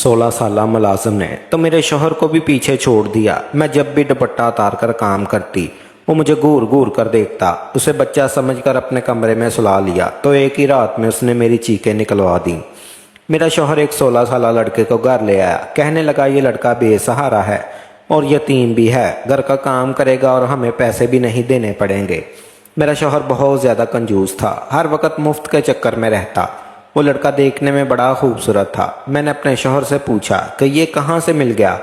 16 साल मुलाजिम ने तो मेरे शौहर को भी पीछे छोड़ दिया। मैं जब भी दुपट्टा उतार कर काम करती वो मुझे घूर घूर कर देखता। उसे बच्चा समझकर अपने कमरे में सुला लिया तो एक ही रात में उसने मेरी चीखें निकलवा दी। मेरा शौहर एक 16 साल लड़के को घर ले आया। कहने लगा ये लड़का बेसहारा है और यतीम भी है, घर का काम करेगा और हमें पैसे भी नहीं देने पड़ेंगे। मेरा शौहर बहुत ज़्यादा कंजूस था, हर वक्त मुफ्त के चक्कर में रहता। वो लड़का देखने में बड़ा खूबसूरत था। मैंने अपने शौहर से पूछा कि ये कहाँ से मिल गया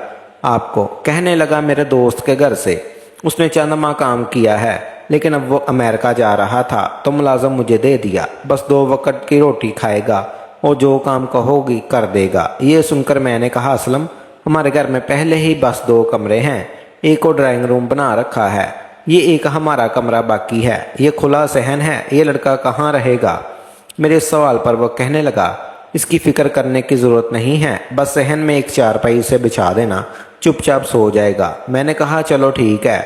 आपको। कहने लगा मेरे दोस्त के घर से, उसने चंद माह काम किया है लेकिन अब वो अमेरिका जा रहा था तो मुलाजम मुझे दे दिया। बस 2 वक्त की रोटी खाएगा और जो काम कहोगी कर देगा। ये सुनकर मैंने कहा असलम हमारे घर में पहले ही बस 2 कमरे हैं, एक को ड्राइंग रूम बना रखा है, ये एक हमारा कमरा बाकी है, ये खुला सहन है, ये लड़का कहाँ रहेगा। मेरे सवाल पर वो कहने लगा इसकी फिक्र करने की ज़रूरत नहीं है, बस सहन में एक चारपाई से बिछा देना, चुपचाप सो जाएगा। मैंने कहा चलो ठीक है।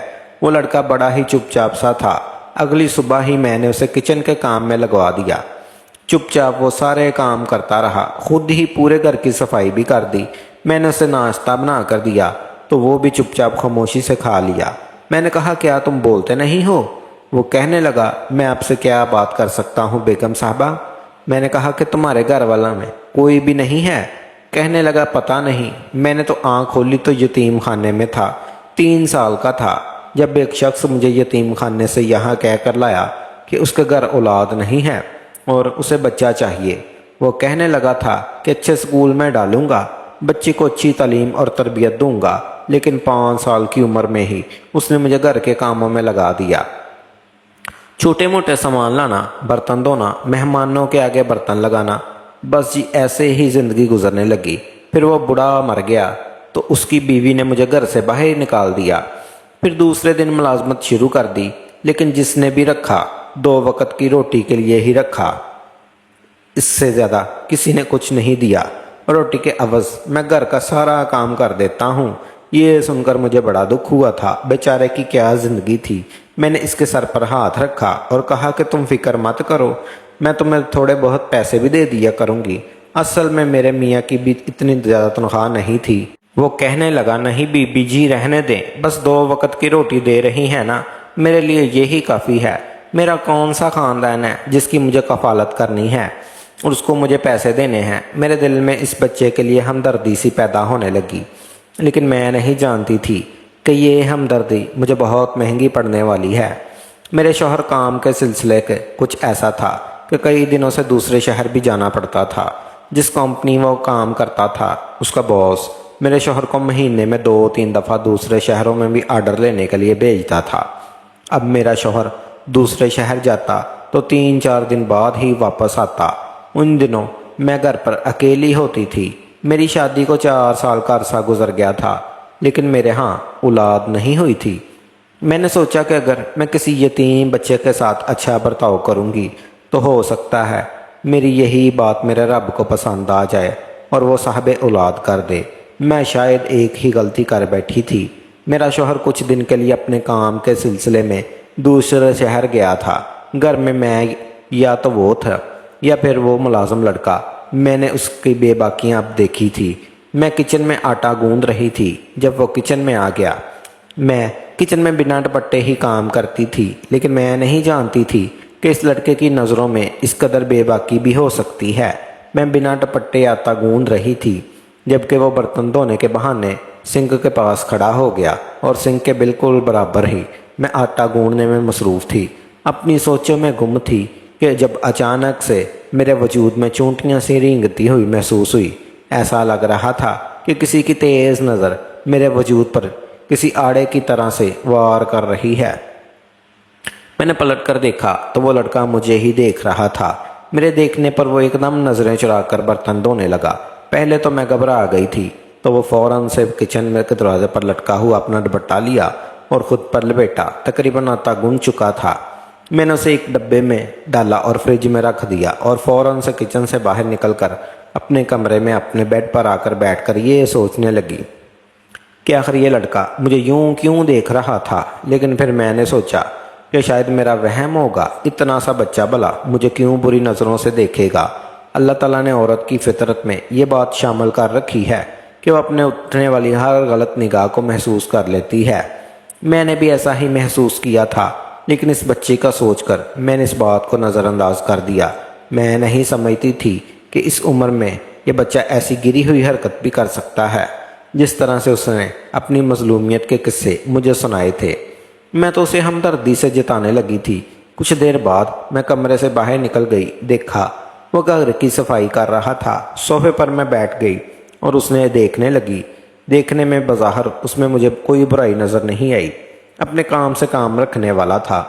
वो लड़का बड़ा ही चुपचाप सा था। अगली सुबह ही मैंने उसे किचन के काम में लगवा दिया। चुपचाप वो सारे काम करता रहा, खुद ही पूरे घर की सफाई भी कर दी। मैंने उसे नाश्ता बना कर दिया तो वो भी चुपचाप खामोशी से खा लिया। मैंने कहा क्या तुम बोलते नहीं हो। वो कहने लगा मैं आपसे क्या बात कर सकता हूँ बेगम साहबा। मैंने कहा कि तुम्हारे घर वाला में कोई भी नहीं है। कहने लगा पता नहीं, मैंने तो आँख खोली तो यतीम खाने में था। 3 साल का था जब एक शख्स मुझे यतीम खाने से यहाँ कह कर लाया कि उसके घर औलाद नहीं है और उसे बच्चा चाहिए। वो कहने लगा था कि अच्छे स्कूल में डालूंगा, बच्चे को अच्छी तालीम और तरबियत दूंगा, लेकिन 5 साल की उम्र में ही उसने मुझे घर के कामों में लगा दिया। छोटे मोटे सामान लाना, बर्तन धोना, मेहमानों के आगे बर्तन लगाना, बस जी ऐसे ही ज़िंदगी गुजरने लगी। फिर वो बूढ़ा मर गया तो उसकी बीवी ने मुझे घर से बाहर निकाल दिया। फिर दूसरे दिन मुलाजमत शुरू कर दी, लेकिन जिसने भी रखा 2 वक्त की रोटी के लिए ही रखा, इससे ज़्यादा किसी ने कुछ नहीं दिया। रोटी के अवज़ मैं घर का सारा काम कर देता हूँ। ये सुनकर मुझे बड़ा दुख हुआ था। बेचारे की क्या ज़िंदगी थी। मैंने इसके सर पर हाथ रखा और कहा कि तुम फिक्र मत करो, मैं तुम्हें थोड़े बहुत पैसे भी दे दिया करूँगी। असल में मेरे मियाँ की भी इतनी ज़्यादा तनख्वाह नहीं थी। वो कहने लगा नहीं बीबी जी रहने दें, बस 2 वक्त की रोटी दे रही है ना, मेरे लिए यही काफ़ी है। मेरा कौन सा ख़ानदान है जिसकी मुझे कफ़ालत करनी है और उसको मुझे पैसे देने हैं। मेरे दिल में इस बच्चे के लिए हमदर्दी सी पैदा होने लगी, लेकिन मैं नहीं जानती थी कि ये हमदर्दी मुझे बहुत महंगी पड़ने वाली है। मेरे शौहर काम के सिलसिले के कुछ ऐसा था कि कई दिनों से दूसरे शहर भी जाना पड़ता था। जिस कंपनी वो काम करता था उसका बॉस मेरे शौहर को महीने में 2-3 दफ़ा दूसरे शहरों में भी आर्डर लेने के लिए भेजता था। अब मेरा शौहर दूसरे शहर जाता तो 3-4 दिन बाद ही वापस आता। उन दिनों मैं घर पर अकेली होती थी। मेरी शादी को 4 साल का अरसा गुजर गया था, लेकिन मेरे यहाँ औलाद नहीं हुई थी। मैंने सोचा कि अगर मैं किसी यतीम बच्चे के साथ अच्छा बर्ताव करूँगी तो हो सकता है मेरी यही बात मेरे रब को पसंद आ जाए और वो साहब औलाद कर दे। मैं शायद एक ही गलती कर बैठी थी। मेरा शौहर कुछ दिन के लिए अपने काम के सिलसिले में दूसरे शहर गया था। घर में मैं या तो वो था या फिर वो मुलाजिम लड़का। मैंने उसकी बेबाकियाँ अब देखी थी। मैं किचन में आटा गूंद रही थी जब वो किचन में आ गया। मैं किचन में बिना दुपट्टे ही काम करती थी, लेकिन मैं नहीं जानती थी कि इस लड़के की नज़रों में इस कदर बेबाकी भी हो सकती है। मैं बिना दुपट्टे आटा गूंद रही थी जबकि वो बर्तन धोने के बहाने सिंक के पास खड़ा हो गया और सिंक के बिल्कुल बराबर ही मैं आटा गूंदने में मसरूफ़ थी। अपनी सोचों में गुम थी कि जब अचानक से मेरे वजूद में चूंटियाँ सी रेंगती हुई महसूस हुई। ऐसा लग रहा था कि किसी की तेज़ नज़र मेरे वजूद पर किसी आड़े की तरह से वार कर रही है। मैंने पलट कर देखा तो वो लड़का मुझे ही देख रहा था। मेरे देखने पर वो एकदम नज़रें चुरा कर बर्तन धोने लगा। पहले तो मैं घबरा गई थी, तो वो फ़ौरन से किचन में के दरवाजे पर लटका हुआ अपना दुपट्टा लिया और ख़ुद पर लपेटा। तकरीबन आटा गूंद चुका था। मैंने उसे एक डब्बे में डाला और फ्रिज में रख दिया और फ़ौरन से किचन से बाहर निकलकर अपने कमरे में अपने बेड पर आकर बैठकर ये सोचने लगी कि आखिर ये लड़का मुझे यूं क्यों देख रहा था। लेकिन फिर मैंने सोचा कि शायद मेरा वहम होगा, इतना सा बच्चा भला मुझे क्यों बुरी नज़रों से देखेगा اللہ ताला ने औरत की फितरत में ये बात शामिल कर रखी है कि वो अपने उठने वाली हर गलत निगाह को महसूस कर लेती है। मैंने भी ऐसा ही महसूस किया था, लेकिन इस बच्चे का सोचकर मैंने इस बात को नज़रअंदाज कर दिया। मैं नहीं समझती थी कि इस उम्र में ये बच्चा ऐसी गिरी हुई हरकत भी कर सकता है। जिस तरह से उसने अपनी मजलूमियत के किस्से मुझे सुनाए थे, मैं तो उसे हमदर्दी से जताने लगी थी। कुछ देर बाद मैं कमरे से बाहर निकल गई। देखा वो घर की सफाई कर रहा था। सोफे पर मैं बैठ गई और उसने देखने लगी। देखने में बज़ाहिर उसमें मुझे कोई बुराई नज़र नहीं आई। अपने काम से काम रखने वाला था।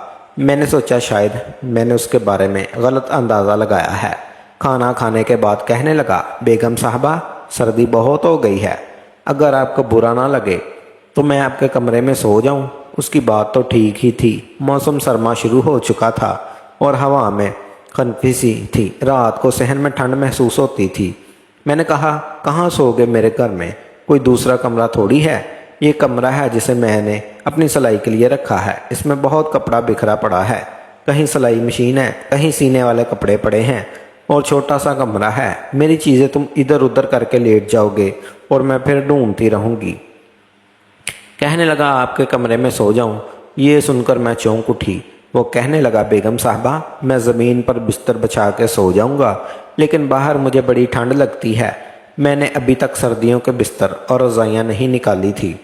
मैंने सोचा शायद मैंने उसके बारे में गलत अंदाज़ा लगाया है। खाना खाने के बाद कहने लगा, बेगम साहबा, सर्दी बहुत हो गई है, अगर आपको बुरा ना लगे तो मैं आपके कमरे में सो जाऊं। उसकी बात तो ठीक ही थी। मौसम सरमा शुरू हो चुका था और हवा में खनकी सी थी। रात को सहन में ठंड महसूस होती थी। मैंने कहा, कहाँ सोओगे मेरे घर में? कोई दूसरा कमरा थोड़ी है। ये कमरा है जिसे मैंने अपनी सिलाई के लिए रखा है। इसमें बहुत कपड़ा बिखरा पड़ा है। कहीं सिलाई मशीन है, कहीं सीने वाले कपड़े पड़े हैं और छोटा सा कमरा है। मेरी चीज़ें तुम इधर उधर करके लेट जाओगे और मैं फिर ढूंढती रहूँगी। कहने लगा, आपके कमरे में सो जाऊं। ये सुनकर मैं चौंक उठी। वो कहने लगा, बेगम साहबा, मैं ज़मीन पर बिस्तर बिछा के सो जाऊंगा, लेकिन बाहर मुझे बड़ी ठंड लगती है। मैंने अभी तक सर्दियों के बिस्तर और रज़ाइयाँ नहीं निकाली थी।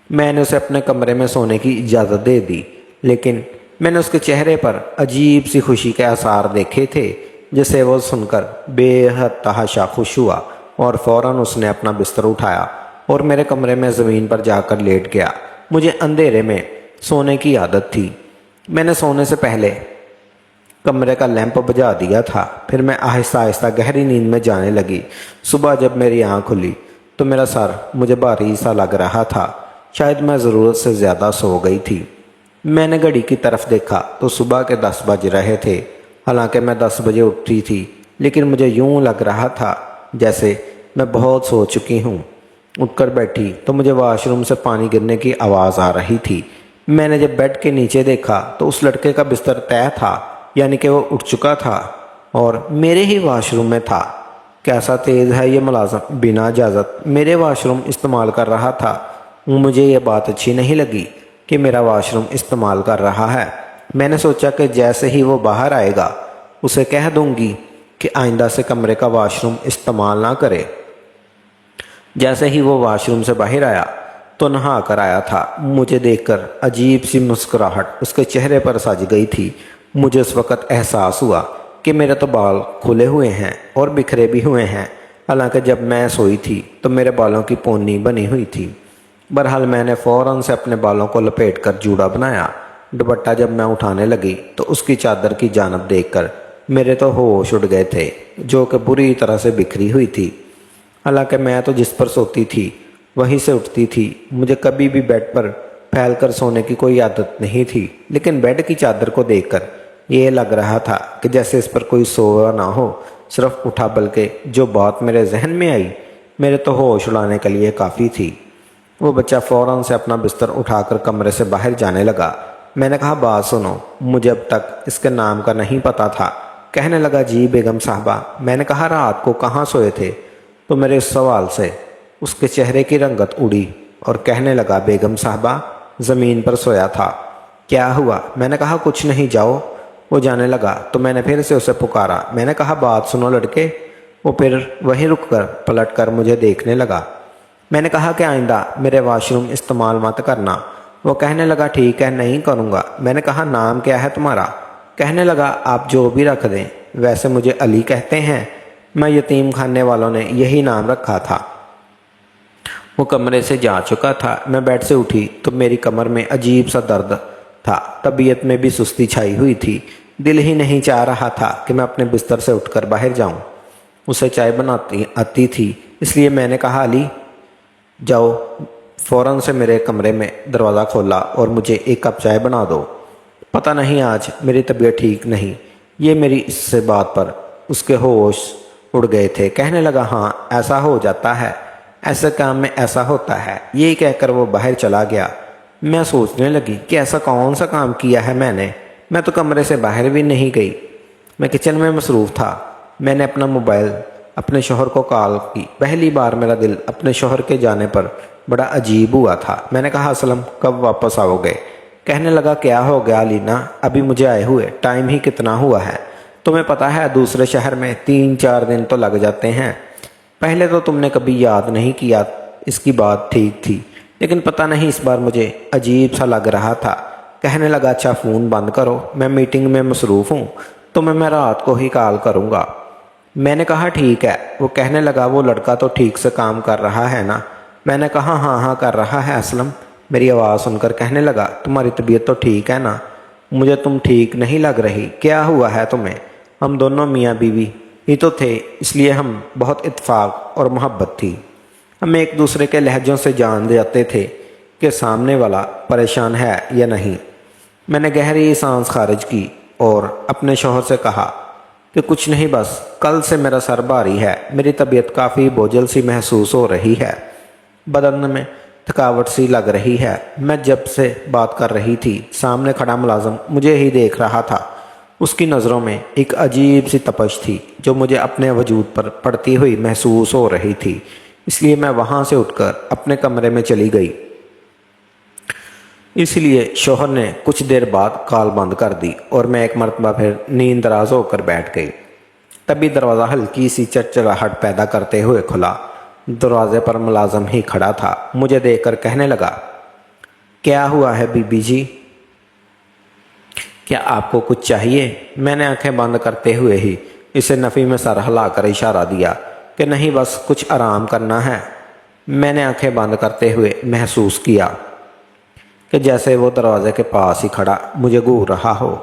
मैंने उसे अपने कमरे में सोने की इजाज़त दे दी, लेकिन मैंने उसके चेहरे पर अजीब सी खुशी के आसार देखे थे, जिसे वो सुनकर बेहद तहाशा खुश हुआ और फ़ौरन उसने अपना बिस्तर उठाया और मेरे कमरे में ज़मीन पर जाकर लेट गया। मुझे अंधेरे में सोने की आदत थी। मैंने सोने से पहले कमरे का लैंप बुझा दिया था। फिर मैं आहिस्ता आहिस्ता गहरी नींद में जाने लगी। सुबह जब मेरी आँख खुली तो मेरा सर मुझे भारी सा लग रहा था। शायद मैं ज़रूरत से ज़्यादा सो गई थी। मैंने घड़ी की तरफ देखा तो सुबह के 10 बज रहे थे। हालांकि मैं 10 बजे उठी थी, लेकिन मुझे यूं लग रहा था जैसे मैं बहुत सो चुकी हूँ। उठकर बैठी तो मुझे वॉशरूम से पानी गिरने की आवाज़ आ रही थी। मैंने जब बेड के नीचे देखा तो उस लड़के का बिस्तर तय था, यानी कि वो उठ चुका था और मेरे ही वॉशरूम में था। कैसा तेज़ है ये मुलाज़िम, बिना इजाज़त मेरे वॉशरूम इस्तेमाल कर रहा था। मुझे ये बात अच्छी नहीं लगी कि मेरा वॉशरूम इस्तेमाल कर रहा है। मैंने सोचा कि जैसे ही वो बाहर आएगा उसे कह दूंगी कि आइंदा से कमरे का वॉशरूम इस्तेमाल ना करे। जैसे ही वो वॉशरूम से बाहर आया तो नहा कर आया था। मुझे देखकर अजीब सी मुस्कुराहट उसके चेहरे पर सज गई थी। मुझे उस वक़्त एहसास हुआ कि मेरे तो बाल खुले हुए हैं और बिखरे भी हुए हैं। हालांकि जब मैं सोई थी तो मेरे बालों की पोनी बनी हुई थी। बहरहाल मैंने फ़ौरन से अपने बालों को लपेटकर जूड़ा बनाया। दुपट्टा जब मैं उठाने लगी तो उसकी चादर की जानिब देखकर मेरे तो होश उड़ गए थे, जो कि बुरी तरह से बिखरी हुई थी। हालांकि मैं तो जिस पर सोती थी वहीं से उठती थी। मुझे कभी भी बेड पर फैलकर सोने की कोई आदत नहीं थी, लेकिन बेड की चादर को देखकर ये लग रहा था कि जैसे इस पर कोई सोया ना हो। सिर्फ उठा, बल्कि जो बात मेरे जहन में आई मेरे तो होश उड़ाने के लिए काफ़ी थी। वो बच्चा फ़ौरन से अपना बिस्तर उठाकर कमरे से बाहर जाने लगा। मैंने कहा, बात सुनो, मुझे अब तक इसके नाम का नहीं पता था। कहने लगा, जी बेगम साहबा। मैंने कहा, रात को कहाँ सोए थे? तो मेरे इस सवाल से उसके चेहरे की रंगत उड़ी और कहने लगा, बेगम साहबा, ज़मीन पर सोया था। क्या हुआ? मैंने कहा, कुछ नहीं, जाओ। वो जाने लगा तो मैंने फिर से उसे पुकारा। मैंने कहा, बात सुनो लड़के। वो फिर वहीं रुककर पलटकर मुझे देखने लगा। मैंने कहा कि आइंदा मेरे वॉशरूम इस्तेमाल मत करना। वो कहने लगा, ठीक है, नहीं करूँगा। मैंने कहा, नाम क्या है तुम्हारा? कहने लगा, आप जो भी रख दें। वैसे मुझे अली कहते हैं, मैं यतीम खाने वालों ने यही नाम रखा था। वो कमरे से जा चुका था। मैं बेड से उठी तो मेरी कमर में अजीब सा दर्द था। तबीयत में भी सुस्ती छाई हुई थी। दिल ही नहीं चाह रहा था कि मैं अपने बिस्तर से उठकर बाहर जाऊं। उसे चाय बनाती आती थी, इसलिए मैंने कहा, अली जाओ, फ़ौरन से मेरे कमरे में दरवाज़ा खोला और मुझे एक कप चाय बना दो। पता नहीं आज मेरी तबीयत ठीक नहीं। ये मेरी इससे बात पर उसके होश उड़ गए थे। कहने लगा, हाँ, ऐसा हो जाता है, ऐसे काम में ऐसा होता है। यही कहकर वो बाहर चला गया। मैं सोचने लगी कि ऐसा कौन सा काम किया है मैंने। मैं तो कमरे से बाहर भी नहीं गई। मैं किचन में मसरूफ़ था। میں نے اپنا موبائل اپنے شوہر کو کال کی۔ پہلی بار میرا دل اپنے شوہر کے جانے پر بڑا عجیب ہوا تھا۔ میں نے کہا اسلم کب واپس آؤ گے؟ کہنے لگا کیا ہو گیا لینا، ابھی مجھے آئے ہوئے ٹائم ہی کتنا ہوا ہے؟ تمہیں پتہ ہے دوسرے شہر میں 3-4 دن تو لگ جاتے ہیں۔ پہلے تو تم نے کبھی یاد نہیں کیا، اس کی بات ٹھیک تھی، لیکن پتہ نہیں اس بار مجھے عجیب سا لگ رہا تھا۔ کہنے لگا اچھا فون بند کرو، میں میٹنگ میں مصروف ہوں، تمہیں میں رات کو ہی کال کروں گا۔ میں نے کہا ٹھیک ہے۔ وہ کہنے لگا وہ لڑکا تو ٹھیک سے کام کر رہا ہے نا؟ میں نے کہا ہاں ہاں کر رہا ہے اسلم۔ میری آواز سن کر کہنے لگا تمہاری طبیعت تو ٹھیک ہے نا؟ مجھے تم ٹھیک نہیں لگ رہی، کیا ہوا ہے تمہیں؟ ہم دونوں میاں بیوی ہی تو تھے، اس لیے ہم بہت اتفاق اور محبت تھی۔ ہم ایک دوسرے کے لہجوں سے جان جاتے تھے کہ سامنے والا پریشان ہے یا نہیں۔ میں نے گہری سانس خارج کی اور اپنے شوہر سے کہا کہ کچھ نہیں، بس کل سے میرا سر بھاری ہے، میری طبیعت کافی بوجھل سی محسوس ہو رہی ہے، بدن میں تھکاوٹ سی لگ رہی ہے۔ میں جب سے بات کر رہی تھی سامنے کھڑا ملازم مجھے ہی دیکھ رہا تھا۔ اس کی نظروں میں ایک عجیب سی تپش تھی جو مجھے اپنے وجود پر پڑتی ہوئی محسوس ہو رہی تھی، اس لیے میں وہاں سے اٹھ کر اپنے کمرے میں چلی گئی۔ اس لیے شوہر نے کچھ دیر بعد کال بند کر دی اور میں ایک مرتبہ پھر نیند دراز ہو کر بیٹھ گئی۔ تبھی دروازہ ہلکی سی چرچراہٹ پیدا کرتے ہوئے کھلا۔ دروازے پر ملازم ہی کھڑا تھا، مجھے دیکھ کر کہنے لگا کیا ہوا ہے بی بی جی؟ کیا آپ کو کچھ چاہیے؟ میں نے آنکھیں بند کرتے ہوئے ہی اسے نفی میں سر ہلا کر اشارہ دیا کہ نہیں، بس کچھ آرام کرنا ہے۔ میں نے آنکھیں بند کرتے ہوئے محسوس کیا کہ جیسے وہ دروازے کے پاس ہی کھڑا مجھے گھور رہا ہو۔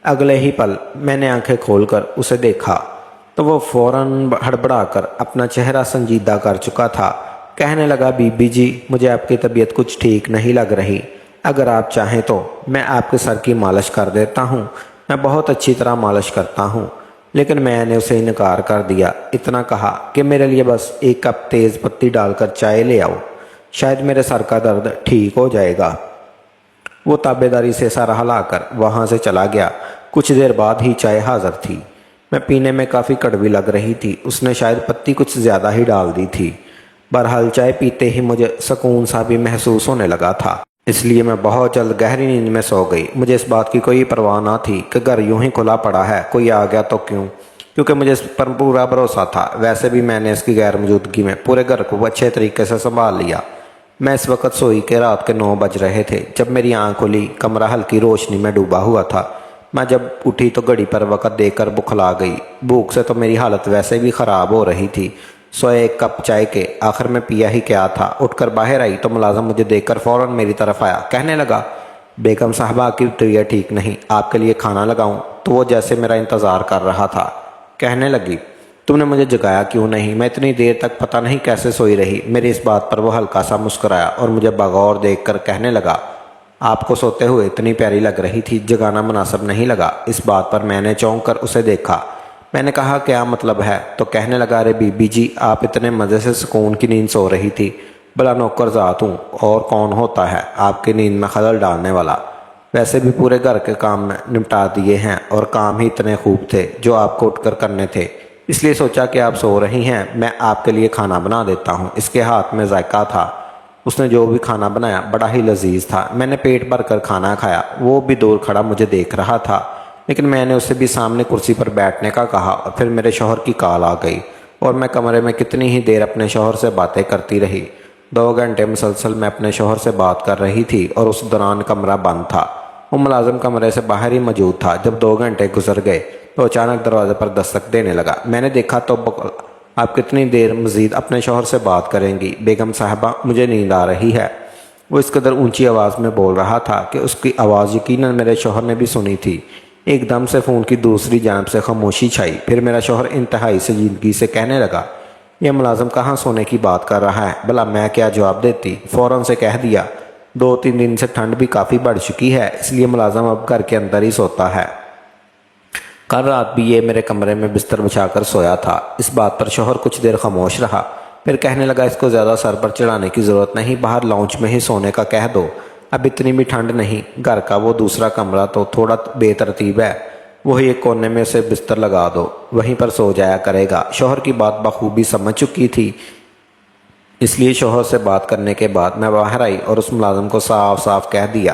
اگلے ہی پل میں نے آنکھیں کھول کر اسے دیکھا تو وہ فوراً ہڑبڑا کر اپنا چہرہ سنجیدہ کر چکا تھا۔ کہنے لگا بی بی جی مجھے آپ کی طبیعت کچھ ٹھیک نہیں لگ رہی، اگر آپ چاہیں تو میں آپ کے سر کی مالش کر دیتا ہوں، میں بہت اچھی طرح مالش کرتا ہوں۔ لیکن میں نے اسے انکار کر دیا، اتنا کہا کہ میرے لیے بس 1 کپ تیز پتی ڈال کر چائے لے آؤ، شاید میرے سر کا درد ٹھیک ہو جائے گا۔ وہ تابع داری سے سر ہلا کر وہاں سے چلا گیا۔ کچھ دیر بعد ہی چائے حاضر تھی۔ میں پینے میں کافی کڑوی لگ رہی تھی، اس نے شاید پتی کچھ زیادہ ہی ڈال دی تھی۔ بہرحال چائے پیتے ہی مجھے سکون سا بھی محسوس ہونے لگا تھا، اس لیے میں بہت جلد گہری نیند میں سو گئی۔ مجھے اس بات کی کوئی پرواہ نہ تھی کہ گھر یوں ہی کھلا پڑا ہے، کوئی آ گیا تو کیوں، کیونکہ مجھے اس پر پورا بھروسہ تھا۔ ویسے بھی میں نے اس کی غیر موجودگی میں پورے گھر کو اچھے طریقے سے سنبھال لیا۔ میں اس وقت سوئی کہ رات کے 9 بج رہے تھے جب میری آنکھ کھلی۔ کمرہ ہلکی روشنی میں ڈوبا ہوا تھا۔ میں جب اٹھی تو گھڑی پر وقت دیکھ کر بکھلا گئی۔ بھوک سے تو میری حالت ویسے بھی خراب ہو رہی تھی، سوئے 1 کپ چائے کے آخر میں پیا ہی کیا تھا۔ اٹھ کر باہر آئی تو ملازم مجھے دیکھ کر فوراً میری طرف آیا، کہنے لگا بیگم صاحبہ کی طبیعت ٹھیک نہیں، آپ کے لیے کھانا لگاؤں؟ تو وہ جیسے میرا انتظار کر رہا تھا۔ کہنے لگی تم نے مجھے جگایا کیوں نہیں؟ میں اتنی دیر تک پتہ نہیں کیسے سوئی رہی۔ میری اس بات پر وہ ہلکا سا مسکرایا اور مجھے بغور دیکھ کر کہنے لگا آپ کو سوتے ہوئے اتنی پیاری لگ رہی تھی، جگانا مناسب نہیں لگا۔ اس بات پر میں نے چونک کر اسے دیکھا۔ میں نے کہا کیا مطلب ہے؟ تو کہنے لگا ارے بی بی جی آپ اتنے مزے سے سکون کی نیند سو رہی تھی، بلا نوکر ذات ہوں اور کون ہوتا ہے آپ کی نیند میں خلل ڈالنے والا؟ ویسے بھی پورے گھر کے کام میں نپٹا دیے ہیں اور کام ہی اتنے خوب تھے جو آپ کو اٹھ کر کرنے تھے، اس لیے سوچا کہ آپ سو رہی ہیں، میں آپ کے لیے کھانا بنا دیتا ہوں۔ اس کے ہاتھ میں ذائقہ تھا، اس نے جو بھی کھانا بنایا بڑا ہی لذیذ تھا۔ میں نے پیٹ بھر کر کھانا کھایا۔ وہ بھی دور کھڑا مجھے دیکھ رہا تھا، لیکن میں نے اسے بھی سامنے کرسی پر بیٹھنے کا کہا اور پھر میرے شوہر کی کال آ گئی اور میں کمرے میں کتنی ہی دیر اپنے شوہر سے باتیں کرتی رہی۔ 2 گھنٹے مسلسل میں اپنے شوہر سے بات کر رہی تھی اور اس دوران کمرہ بند تھا۔ وہ ملازم کمرے سے باہر ہی موجود تھا۔ جب 2 گھنٹے گزر گئے تو اچانک دروازے پر دستک دینے لگا۔ میں نے دیکھا تو آپ کتنی دیر مزید اپنے شوہر سے بات کریں گی بیگم صاحبہ؟ مجھے نیند آ رہی ہے۔ وہ اس قدر اونچی آواز میں بول رہا تھا کہ اس کی آواز یقیناً میرے شوہر نے بھی سنی تھی۔ ایک دم سے فون کی دوسری جانب سے خاموشی چھائی۔ پھر میرا شوہر انتہائی سنجیدگی سے کہنے لگا یہ ملازم کہاں سونے کی بات کر رہا ہے؟ بھلا میں کیا جواب دیتی؟ فوراً سے کہہ دیا 2-3 دن سے ٹھنڈ بھی کافی بڑھ چکی ہے، اس لیے ملازم اب گھر کے اندر ہی سوتا ہے۔ کل رات بھی یہ میرے کمرے میں بستر بچھا کر سویا تھا۔ اس بات پر شوہر کچھ دیر خاموش رہا، پھر کہنے لگا اس کو زیادہ سر پر چڑھانے کی ضرورت نہیں، باہر لاؤنج میں ہی سونے کا کہہ دو، اب اتنی بھی ٹھنڈ نہیں، گھر کا وہ دوسرا کمرہ تو تھوڑا بے ترتیب ہے، वही एक कोने में उसे बिस्तर लगा दो, वहीं पर सो जाया करेगा। शौहर की बात बखूबी समझ चुकी थी, इसलिए शौहर से बात करने के बाद मैं बाहर आई और उस मुलाजिम को साफ साफ कह दिया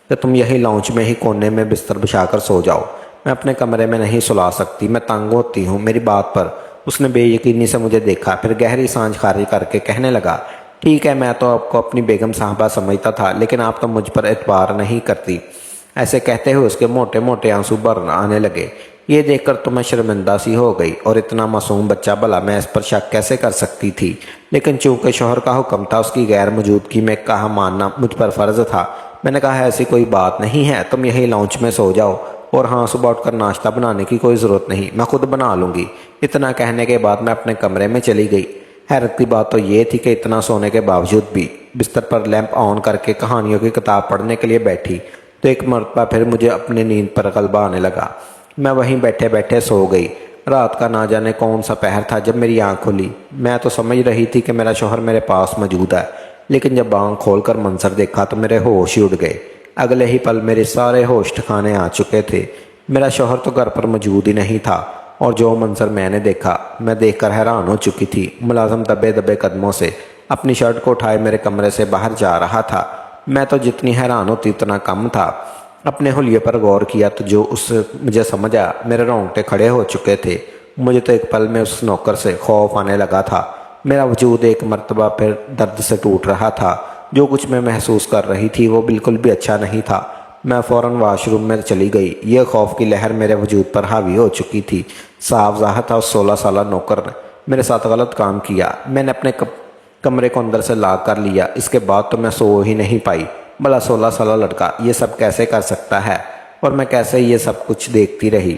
कि तुम यही लाउंज में ही कोने में बिस्तर बिछाकर सो जाओ, मैं अपने कमरे में नहीं सुला सकती, मैं तंग होती हूँ। मेरी बात पर उसने बेयकीनी से मुझे देखा, फिर गहरी सांस खारिज करके कहने लगा, ठीक है, मैं तो आपको अपनी बेगम साहबा समझता था, लेकिन आप तो मुझ पर एतबार नहीं करती। ऐसे कहते हुए उसके मोटे मोटे आंसू भर आने लगे। ये देखकर तो मैं शर्मिंदा सी हो गई, और इतना मासूम बच्चा, भला मैं इस पर शक कैसे कर सकती थी। लेकिन चूंकि शौहर का हुक्म था, उसकी गैर मौजूदगी में कहा मानना मुझ पर फर्ज था। मैंने कहा, ऐसी कोई बात नहीं है, तुम यही लाउंज में सो जाओ, और हाँ, सुबह उठकर नाश्ता बनाने की कोई ज़रूरत नहीं, मैं खुद बना लूँगी। इतना कहने के बाद मैं अपने कमरे में चली गई। हैरत की बात तो ये थी कि इतना सोने के बावजूद भी बिस्तर पर लैंप ऑन करके कहानियों की किताब पढ़ने के लिए बैठी तो एक मरतबा फिर मुझे अपनी नींद पर गलबा आने लगा। मैं वहीं बैठे बैठे सो गई। रात का ना जाने कौन सा पहर था जब मेरी आंख खुली। मैं तो समझ रही थी कि मेरा शौहर मेरे पास मौजूद है, लेकिन जब आंख खोलकर मंजर देखा तो मेरे होश ही उड़ गए। अगले ही पल मेरे सारे होश ठिकाने आ चुके थे। मेरा शौहर तो घर पर मौजूद ही नहीं था, और जो मंजर मैंने देखा, मैं देखकर हैरान हो चुकी थी। मुलाजिम दबे दबे कदमों से अपनी शर्ट को उठाए मेरे कमरे से बाहर जा रहा था। मैं तो जितनी हैरान होती उतना कम था। अपने हुलिये पर गौर किया तो जो उससे मुझे समझ आया, मेरे रोंगटे खड़े हो चुके थे। मुझे तो एक पल में उस नौकर से खौफ आने लगा था। मेरा वजूद एक मर्तबा फिर दर्द से टूट रहा था। जो कुछ मैं महसूस कर रही थी वो बिल्कुल भी अच्छा नहीं था। मैं फ़ौरन वाशरूम में चली गई। यह खौफ की लहर मेरे वजूद पर हावी हो चुकी थी। साफ ज़ाहिर था उस 16 साला नौकर ने मेरे साथ गलत काम किया। मैंने अपने कमरे को अंदर से लॉक कर लिया। इसके बाद तो मैं सो ही नहीं पाई। भला 16 साला लड़का ये सब कैसे कर सकता है, और मैं कैसे ये सब कुछ देखती रही।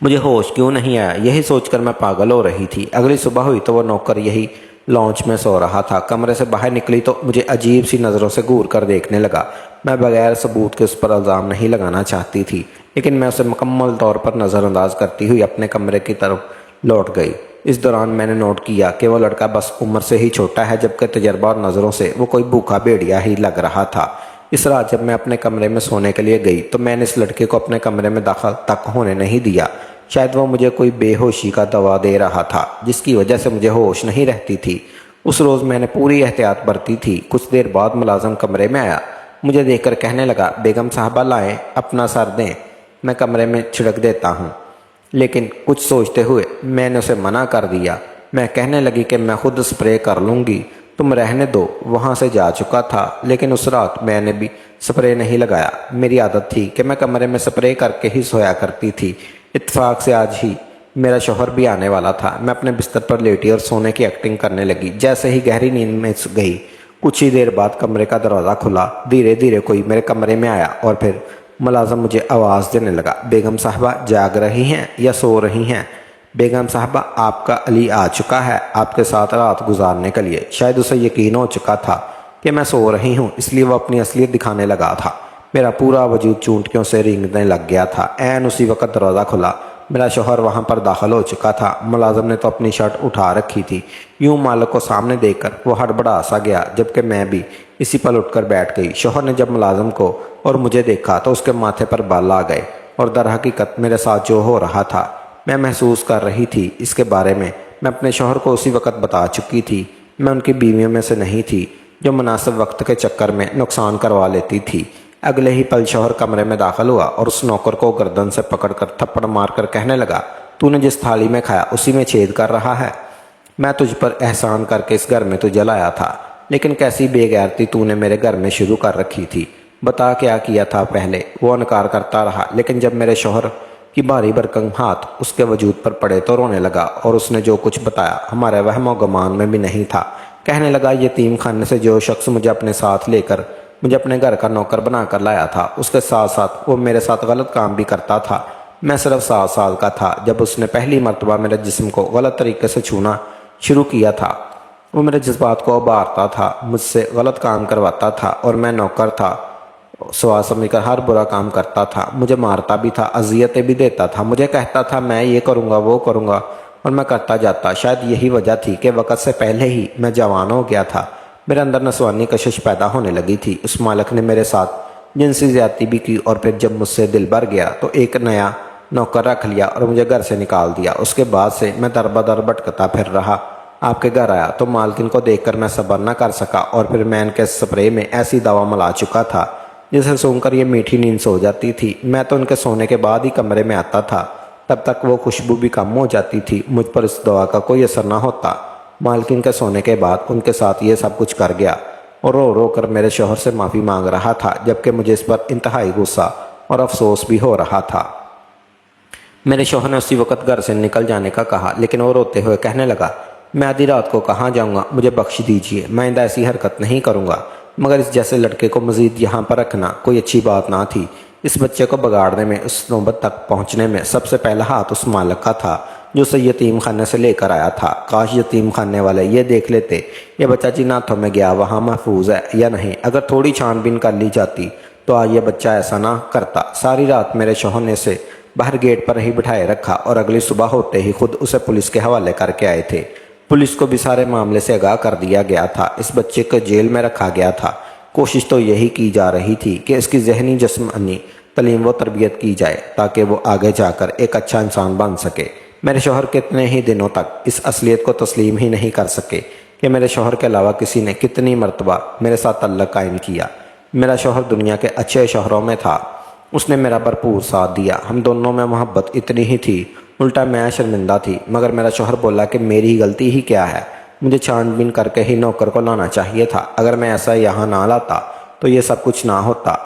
मुझे होश क्यों नहीं आया, यही सोचकर मैं पागल हो रही थी। अगली सुबह हुई तो वो नौकर यही लॉन्च में सो रहा था। कमरे से बाहर निकली तो मुझे अजीब सी नज़रों से घूर कर देखने लगा। मैं बगैर सबूत के उस पर इल्ज़ाम नहीं लगाना चाहती थी, लेकिन मैं उसे मुकम्मल तौर पर नज़रअंदाज करती हुई अपने कमरे की तरफ लौट गई। इस दौरान मैंने नोट किया कि वो लड़का बस उम्र से ही छोटा है, जबकि तजर्बा और नज़रों से वो कोई भूखा भेड़िया ही लग रहा था। इस रात जब मैं अपने कमरे में सोने के लिए गई तो मैंने इस लड़के को अपने कमरे में दाखिल तक होने नहीं दिया। शायद वो मुझे कोई बेहोशी का दवा दे रहा था, जिसकी वजह से मुझे होश नहीं रहती थी। उस रोज़ मैंने पूरी एहतियात बरती थी। कुछ देर बाद मुलाजिम कमरे में आया। मुझे देखकर कहने लगा, बेगम साहबा लाएं, अपना सर दें, मैं कमरे में छिड़क देता हूँ। लेकिन कुछ सोचते हुए मैंने उसे मना कर दिया। मैं कहने लगी कि मैं खुद स्प्रे कर लूँगी, तुम रहने दो। वहाँ से जा चुका था, लेकिन उस रात मैंने भी स्प्रे नहीं लगाया। मेरी आदत थी कि मैं कमरे में स्प्रे करके ही सोया करती थी। इत्तेफाक से आज ही मेरा शौहर भी आने वाला था। मैं अपने बिस्तर पर लेटी और सोने की एक्टिंग करने लगी। जैसे ही गहरी नींद में गई, कुछ ही देर बाद कमरे का दरवाज़ा खुला। धीरे धीरे कोई मेरे कमरे में आया और फिर मुलाजिम मुझे आवाज़ देने लगा, बेगम साहबा जाग रही हैं या सो रही हैं? बेगम साहबा, आपका अली आ चुका है आपके साथ रात गुजारने के लिए। शायद उसे यकीन हो चुका था कि मैं सो रही हूँ, इसलिए वह अपनी असलियत दिखाने लगा था। मेरा पूरा वजूद चूंटियों से रेंगने लग गया था। ऐन उसी वक्त दरवाज़ा खुला। मेरा शौहर वहाँ पर दाखिल हो चुका था। मुलाजिम ने तो अपनी शर्ट उठा रखी थी। यूं मालिक को सामने देखकर वो हड़बड़ा सा गया, जबकि मैं भी इसी पल उठकर बैठ गई। शौहर ने जब मुलाजिम को और मुझे देखा तो उसके माथे पर बाल आ गए, और दर हकीकत मेरे साथ जो हो रहा था मैं महसूस कर रही थी, इसके बारे में मैं अपने शौहर को उसी वक्त बता चुकी थी। मैं उनकी बीवियों में से नहीं थी जो मुनासिब वक्त के चक्कर में नुकसान करवा लेती थी। अगले ही पल शौहर कमरे में दाखिल हुआ और उस नौकर को गर्दन से पकड़कर थप्पड़ मारकर कहने लगा, तूने जिस थाली में खाया उसी में छेद कर रहा है। मैं तुझ पर एहसान करके इस घर में तुझे लाया था, लेकिन कैसी बेगैरती तूने मेरे घर में शुरू कर रखी थी। बता क्या किया था पहले। वो इनकार करता रहा, लेकिन जब मेरे शौहर की भारी भरकम हाथ उसके वजूद पर पड़े तो रोने लगा, और उसने जो कुछ बताया हमारे वहमो गुमान में भी नहीं था। कहने लगा, यतीम खाने से जो शख्स मुझे अपने साथ लेकर मुझे अपने घर का नौकर बना कर लाया था, उसके साथ साथ वो मेरे साथ गलत काम भी करता था। मैं सिर्फ 7 साल का था जब उसने पहली मर्तबा मेरे जिस्म को गलत तरीके से छूना शुरू किया था। वो मेरे जज्बात को उबारता था, मुझसे गलत काम करवाता था, और मैं नौकर था, सवाल समझकर हर बुरा काम करता था। मुझे मारता भी था, अजियतें भी देता था। मुझे कहता था मैं ये करूँगा वो करूँगा, और मैं करता जाता। शायद यही वजह थी कि वक़्त से पहले ही मैं जवान हो गया था। मेरे अंदर नस्वानी कशिश पैदा होने लगी थी। उस मालिक ने मेरे साथ जिनसी ज्यादती भी की, और फिर जब मुझसे दिल भर गया तो एक नया नौकर रख लिया और मुझे घर से निकाल दिया। उसके बाद से मैं दर बदर भटकता फिर रहा। आपके घर आया तो मालकिन को देखकर मैं सब्र न कर सका, और फिर मैन के स्प्रे में ऐसी दवा मिला चुका था जिसे सूंघकर ये मीठी नींद सो जाती थी। मैं तो उनके सोने के बाद ही कमरे में आता था, तब तक वो खुशबू भी कम हो जाती थी। मुझ पर इस दवा का कोई असर न होता। मालकिन के सोने के बाद उनके साथ ये सब कुछ कर गया और रो रो कर मेरे शौहर से माफ़ी मांग रहा था, जबकि मुझे इस पर इंतहाई गुस्सा और अफसोस भी हो रहा था। मेरे शौहर ने उसी वक्त घर से निकल जाने का कहा, लेकिन वो रोते हुए कहने लगा, मैं आधी रात को कहाँ जाऊँगा, मुझे बख्श दीजिए, मैं आइंदा ऐसी हरकत नहीं करूँगा। मगर इस जैसे लड़के को मजीद यहाँ पर रखना कोई अच्छी बात ना थी। इस बच्चे को बिगाड़ने में, उस नौबत तक पहुँचने में सबसे पहला हाथ उस मालिक का था जो उसे यतीम खाने से लेकर आया था। काश यतीम खाने वाले ये देख लेते ये बच्चा जिन हाथों में गया वहाँ महफूज है या नहीं। अगर थोड़ी छानबीन कर ली जाती तो आज ये बच्चा ऐसा ना करता। सारी रात मेरे शौहर ने से बाहर गेट पर ही बिठाए रखा और अगली सुबह होते ही खुद उसे पुलिस के हवाले करके आए थे। पुलिस को भी सारे मामले से आगाह कर दिया गया था। इस बच्चे को जेल में रखा गया था। कोशिश तो यही की जा रही थी कि इसकी जहनी जिस्मानी तालीम व तरबियत की जाए ताकि वो आगे जाकर एक अच्छा इंसान बन सके। मेरे शौहर कितने ही दिनों तक इस असलियत को तस्लीम ही नहीं कर सके कि मेरे शौहर के अलावा किसी ने कितनी मरतबा मेरे साथ तल्लक कायम किया। मेरा शौहर दुनिया के अच्छे शौहरों में था। उसने मेरा भरपूर साथ दिया। हम दोनों में मोहब्बत इतनी ही थी, उल्टा मैं शर्मिंदा थी। मगर मेरा शौहर बोला कि मेरी गलती ही क्या है, मुझे छानबीन करके ही नौकर को लाना चाहिए था। अगर मैं ऐसा यहाँ ना लाता तो ये सब कुछ ना होता।